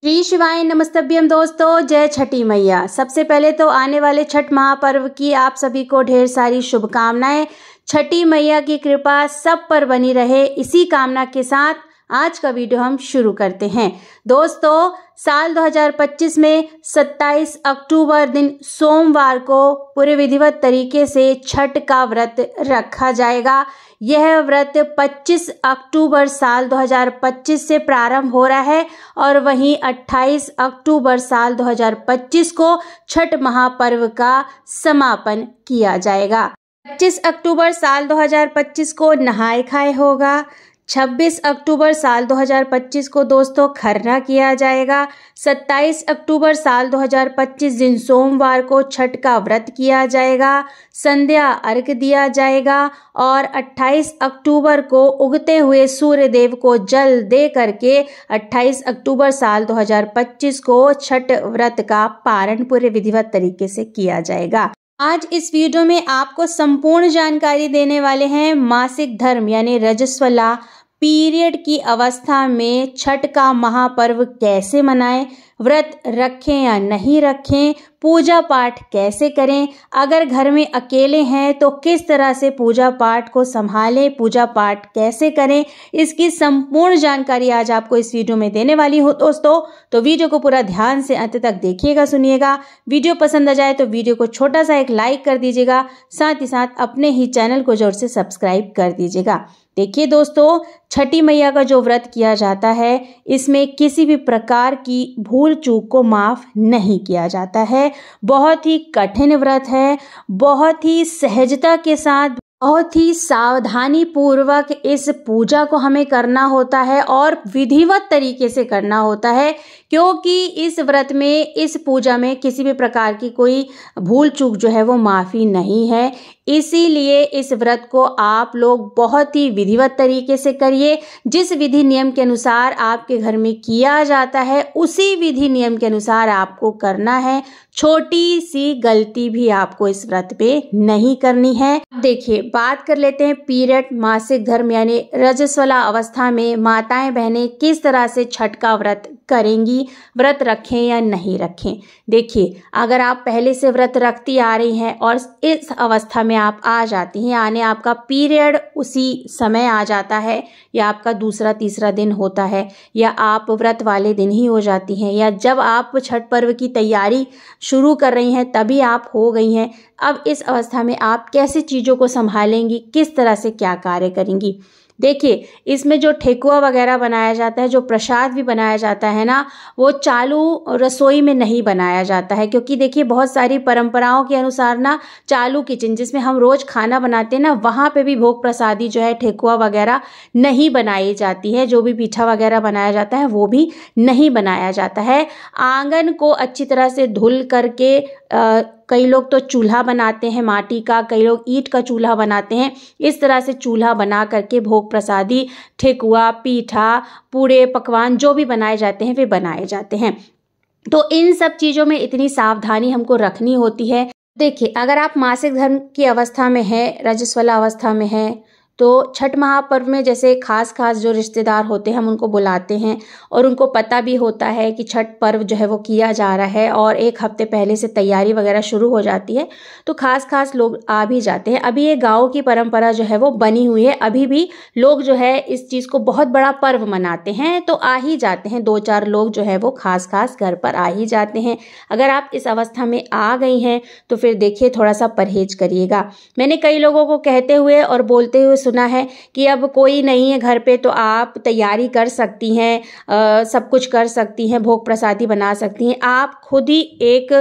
श्री शिवाय नमस्तभ्यम दोस्तों, जय छठी मैया। सबसे पहले तो आने वाले छठ महापर्व की आप सभी को ढेर सारी शुभकामनाएं। छठी मैया की कृपा सब पर बनी रहे, इसी कामना के साथ आज का वीडियो हम शुरू करते हैं। दोस्तों, साल 2025 में 27 अक्टूबर दिन सोमवार को पूरे विधिवत तरीके से छठ का व्रत रखा जाएगा। यह व्रत 25 अक्टूबर साल 2025 से प्रारंभ हो रहा है और वहीं 28 अक्टूबर साल 2025 को छठ महापर्व का समापन किया जाएगा। 25 अक्टूबर साल 2025 को नहाय खाए होगा। 26 अक्टूबर साल 2025 को दोस्तों खरना किया जाएगा। 27 अक्टूबर साल 2025 दिन सोमवार को छठ का व्रत किया जाएगा, संध्या अर्घ दिया जाएगा और 28 अक्टूबर को उगते हुए सूर्य देव को जल दे करके 28 अक्टूबर साल 2025 को छठ व्रत का पारण पूरे विधिवत तरीके से किया जाएगा। आज इस वीडियो में आपको संपूर्ण जानकारी देने वाले हैं मासिक धर्म यानी रजस्वला पीरियड की अवस्था में छठ का महापर्व कैसे मनाएं, व्रत रखें या नहीं रखें, पूजा पाठ कैसे करें, अगर घर में अकेले हैं तो किस तरह से पूजा पाठ को संभालें, पूजा पाठ कैसे करें, इसकी संपूर्ण जानकारी आज आपको इस वीडियो में देने वाली हूँ दोस्तों। तो वीडियो को पूरा ध्यान से अंत तक देखिएगा, सुनिएगा। वीडियो पसंद आ जाए तो वीडियो को छोटा सा एक लाइक कर दीजिएगा, साथ ही साथ अपने ही चैनल को जोर से सब्सक्राइब कर दीजिएगा। देखिए दोस्तों, छठी मैया का जो व्रत किया जाता है इसमें किसी भी प्रकार की भूल चूक को माफ नहीं किया जाता है। बहुत ही कठिन व्रत है, बहुत ही सहजता के साथ, बहुत ही सावधानी पूर्वक इस पूजा को हमें करना होता है और विधिवत तरीके से करना होता है, क्योंकि इस व्रत में, इस पूजा में किसी भी प्रकार की कोई भूल चूक जो है वो माफ़ी नहीं है। इसीलिए इस व्रत को आप लोग बहुत ही विधिवत तरीके से करिए। जिस विधि नियम के अनुसार आपके घर में किया जाता है उसी विधि नियम के अनुसार आपको करना है। छोटी सी गलती भी आपको इस व्रत पे नहीं करनी है। देखिए, बात कर लेते हैं पीरियड मासिक धर्म यानी रजस्वला अवस्था में माताएं बहनें किस तरह से छठ का व्रत करेंगी, व्रत रखें या नहीं रखें। देखिए, अगर आप पहले से व्रत रखती आ रही हैं और इस अवस्था में आप आ जाती हैं, यानी आपका पीरियड उसी समय आ जाता है या आपका दूसरा तीसरा दिन होता है या आप व्रत वाले दिन ही हो जाती हैं या जब आप छठ पर्व की तैयारी शुरू कर रही हैं तभी आप हो गई हैं, अब इस अवस्था में आप कैसे चीज़ों को संभालेंगी, किस तरह से क्या कार्य करेंगी। देखिए, इसमें जो ठेकुआ वगैरह बनाया जाता है, जो प्रसाद भी बनाया जाता है ना, वो चालू रसोई में नहीं बनाया जाता है, क्योंकि देखिए बहुत सारी परंपराओं के अनुसार ना चालू किचन जिसमें हम रोज खाना बनाते हैं ना, वहाँ पे भी भोग प्रसादी जो है ठेकुआ वगैरह नहीं बनाई जाती है। जो भी पीठा वगैरह बनाया जाता है वो भी नहीं बनाया जाता है। आंगन को अच्छी तरह से धुल करके कई लोग तो चूल्हा बनाते हैं माटी का, कई लोग ईंट का चूल्हा बनाते हैं। इस तरह से चूल्हा बना करके भोग प्रसादी, ठेकुआ, पीठा, पूड़े, पकवान जो भी बनाए जाते हैं वे बनाए जाते हैं। तो इन सब चीज़ों में इतनी सावधानी हमको रखनी होती है। देखिए, अगर आप मासिक धर्म की अवस्था में है, रजस्वला अवस्था में है, तो छठ महापर्व में जैसे खास जो रिश्तेदार होते हैं हम उनको बुलाते हैं और उनको पता भी होता है कि छठ पर्व जो है वो किया जा रहा है और एक हफ्ते पहले से तैयारी वगैरह शुरू हो जाती है, तो खास लोग आ भी जाते हैं। अभी ये गाँव की परंपरा जो है वो बनी हुई है, अभी भी लोग जो है इस चीज़ को बहुत बड़ा पर्व मनाते हैं, तो आ ही जाते हैं। 2-4 लोग जो है वो खास घर पर आ ही जाते हैं। अगर आप इस अवस्था में आ गई हैं तो फिर देखिए थोड़ा सा परहेज करिएगा। मैंने कई लोगों को कहते हुए और बोलते हुए सुना है कि अब कोई नहीं है घर पे तो आप तैयारी कर सकती हैं, सब कुछ कर सकती हैं, भोग प्रसादी बना सकती हैं। आप खुद ही एक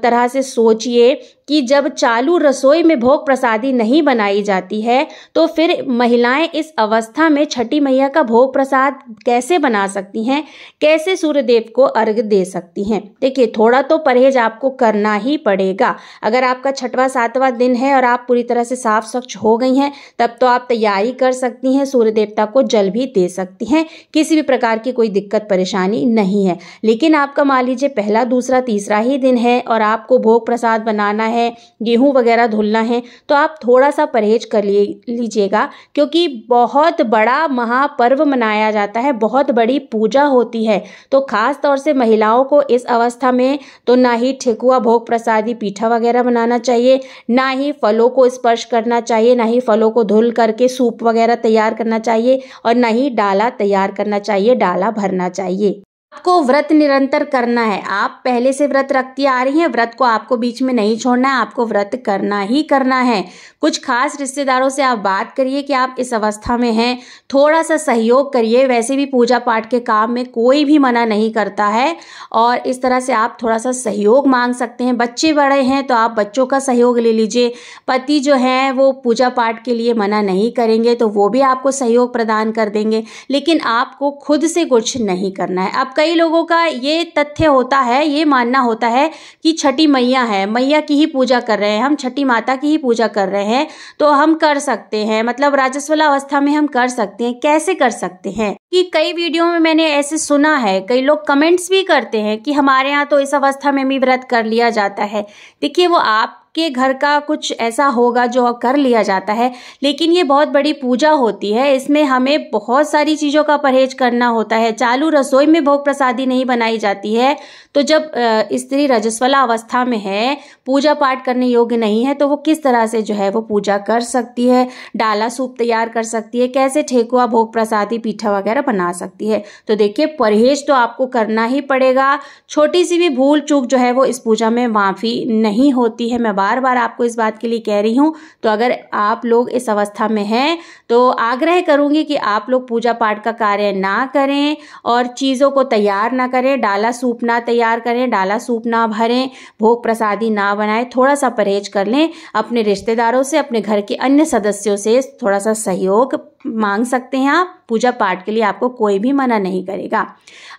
तरह से सोचिए कि जब चालू रसोई में भोग प्रसादी नहीं बनाई जाती है तो फिर महिलाएं इस अवस्था में छठी मैया का भोग प्रसाद कैसे बना सकती हैं, कैसे सूर्य देव को अर्घ दे सकती हैं। देखिए, थोड़ा तो परहेज आपको करना ही पड़ेगा। अगर आपका 6वां 7वां दिन है और आप पूरी तरह से साफ स्वच्छ हो गई हैं तब तो आप तैयारी कर सकती हैं, सूर्य देवता को जल भी दे सकती हैं, किसी भी प्रकार की कोई दिक्कत परेशानी नहीं है। लेकिन आपका मान लीजिए पहला दूसरा तीसरा ही दिन है और आपको भोग प्रसाद बनाना है, है, गेहूँ वगैरह धुलना है, तो आप थोड़ा सा परहेज कर लीजिएगा, क्योंकि बहुत बड़ा महापर्व मनाया जाता है, बहुत बड़ी पूजा होती है। तो खास तौर से महिलाओं को इस अवस्था में तो ना ही ठेकुआ, भोग प्रसादी, पीठा वगैरह बनाना चाहिए, ना ही फलों को स्पर्श करना चाहिए, ना ही फलों को धुल करके सूप वगैरह तैयार करना चाहिए, और ना ही डाला तैयार करना चाहिए, डाला भरना चाहिए। आपको व्रत निरंतर करना है। आप पहले से व्रत रखती आ रही हैं, व्रत को आपको बीच में नहीं छोड़ना है, आपको व्रत करना ही करना है। कुछ खास रिश्तेदारों से आप बात करिए कि आप इस अवस्था में हैं, थोड़ा सा सहयोग करिए। वैसे भी पूजा पाठ के काम में कोई भी मना नहीं करता है, और इस तरह से आप थोड़ा सा सहयोग मांग सकते हैं। बच्चे बड़े हैं तो आप बच्चों का सहयोग ले लीजिए। पति जो हैं वो पूजा पाठ के लिए मना नहीं करेंगे, तो वो भी आपको सहयोग प्रदान कर देंगे, लेकिन आपको खुद से कुछ नहीं करना है। अब कई लोगों का ये तथ्य होता है, ये मानना होता है कि छठी मैया है, मैया की ही पूजा कर रहे हैं हम, छठी माता की ही पूजा कर रहे हैं, तो हम कर सकते हैं, मतलब राजस्वला अवस्था में हम कर सकते हैं। कैसे कर सकते हैं कि कई वीडियो में मैंने ऐसे सुना है, कई लोग कमेंट्स भी करते हैं कि हमारे यहाँ तो इस अवस्था में भी व्रत कर लिया जाता है। देखिए, वो आपके घर का कुछ ऐसा होगा जो कर लिया जाता है, लेकिन ये बहुत बड़ी पूजा होती है, इसमें हमें बहुत सारी चीज़ों का परहेज करना होता है। चालू रसोई में भोग प्रसादी नहीं बनाई जाती है, तो जब स्त्री रजस्वला अवस्था में है, पूजा पाठ करने योग्य नहीं है, तो वो किस तरह से जो है वो पूजा कर सकती है, डाला सूप तैयार कर सकती है, कैसे ठेकुआ, भोग प्रसादी, पीठा वगैरह बना सकती है। तो देखिए, परहेज तो आपको करना ही पड़ेगा। छोटी सी भी भूल चूक जो है वो इस पूजा में माफ़ी नहीं होती है। मैं बार बार आपको इस बात के लिए कह रही हूँ। तो अगर आप लोग इस अवस्था में हैं तो आग्रह करूँगी कि आप लोग पूजा पाठ का कार्य ना करें और चीज़ों को तैयार ना करें, डाला सूप ना तैयार करें, डाला सूप ना भरें, भोग प्रसादी ना बनाएं। थोड़ा सा परहेज कर लें। अपने रिश्तेदारों से, अपने घर के अन्य सदस्यों से थोड़ा सा सहयोग मांग सकते हैं आप। पूजा पाठ के लिए आपको कोई भी मना नहीं करेगा।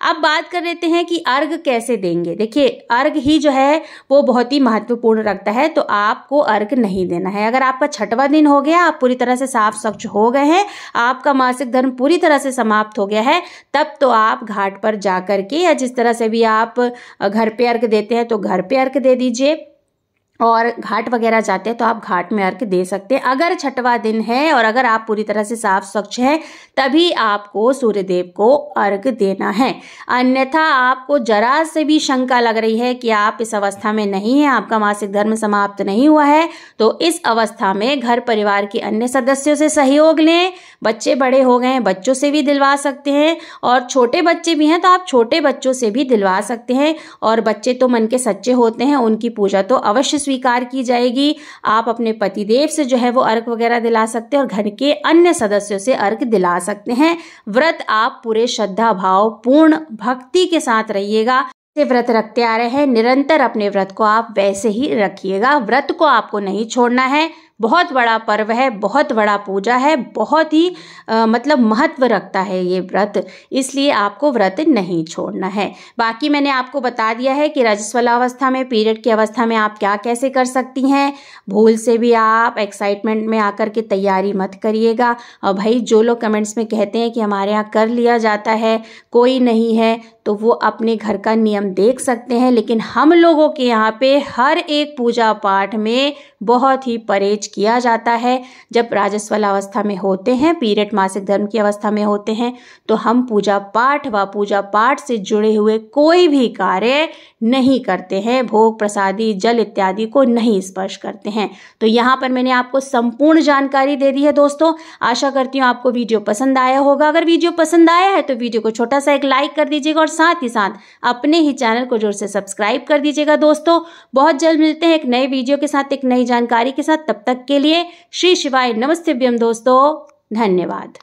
अब बात कर लेते हैं कि अर्घ कैसे देंगे। देखिए, अर्घ ही जो है वो बहुत ही महत्वपूर्ण रखता है, तो आपको अर्घ नहीं देना है। अगर आपका छठवां दिन हो गया, आप पूरी तरह से साफ स्वच्छ हो गए हैं, आपका मासिक धर्म पूरी तरह से समाप्त हो गया है, तब तो आप घाट पर जा करके, या जिस तरह से भी आप घर पे अर्घ देते हैं तो घर पे अर्घ दे दीजिए, और घाट वगैरह जाते हैं तो आप घाट में अर्घ दे सकते हैं। अगर छठवां दिन है और अगर आप पूरी तरह से साफ स्वच्छ हैं, तभी आपको सूर्यदेव को अर्घ देना है। अन्यथा आपको जरा से भी शंका लग रही है कि आप इस अवस्था में नहीं हैं, आपका मासिक धर्म समाप्त नहीं हुआ है, तो इस अवस्था में घर परिवार के अन्य सदस्यों से सहयोग लें। बच्चे बड़े हो गए हैं, बच्चों से भी दिलवा सकते हैं, और छोटे बच्चे भी हैं तो आप छोटे बच्चों से भी दिलवा सकते हैं। और बच्चे तो मन के सच्चे होते हैं, उनकी पूजा तो अवश्य स्वीकार की जाएगी। आप अपने पतिदेव से जो है वो अर्घ वगैरह दिला सकते हैं, और घर के अन्य सदस्यों से अर्घ दिला सकते हैं। व्रत आप पूरे श्रद्धा भाव पूर्ण भक्ति के साथ रहिएगा। व्रत रखते आ रहे हैं, निरंतर अपने व्रत को आप वैसे ही रखिएगा। व्रत को आपको नहीं छोड़ना है। बहुत बड़ा पर्व है, बहुत बड़ा पूजा है, बहुत ही मतलब महत्व रखता है ये व्रत, इसलिए आपको व्रत नहीं छोड़ना है। बाकी मैंने आपको बता दिया है कि रजस्वला अवस्था में, पीरियड की अवस्था में आप क्या कैसे कर सकती हैं। भूल से भी आप एक्साइटमेंट में आकर के तैयारी मत करिएगा। और भाई, जो लोग कमेंट्स में कहते हैं कि हमारे यहाँ कर लिया जाता है, कोई नहीं है, तो वो अपने घर का नियम देख सकते हैं, लेकिन हम लोगों के यहाँ पे हर एक पूजा पाठ में बहुत ही परहेज किया जाता है। जब राजस्वला अवस्था में होते हैं, पीरियड मासिक धर्म की अवस्था में होते हैं, तो हम पूजा पाठ व पूजा पाठ से जुड़े हुए कोई भी कार्य नहीं करते हैं, भोग प्रसादी, जल इत्यादि को नहीं स्पर्श करते हैं। तो यहाँ पर मैंने आपको संपूर्ण जानकारी दे दी है दोस्तों। आशा करती हूँ आपको वीडियो पसंद आया होगा। अगर वीडियो पसंद आया है तो वीडियो को छोटा सा एक लाइक कर दीजिएगा, और साथ ही साथ अपने ही चैनल को जोर से सब्सक्राइब कर दीजिएगा दोस्तों। बहुत जल्द मिलते हैं एक नए वीडियो के साथ, एक नई जानकारी के साथ। तब तक के लिए श्री शिवाय नमस्तेभ्यम दोस्तों, धन्यवाद।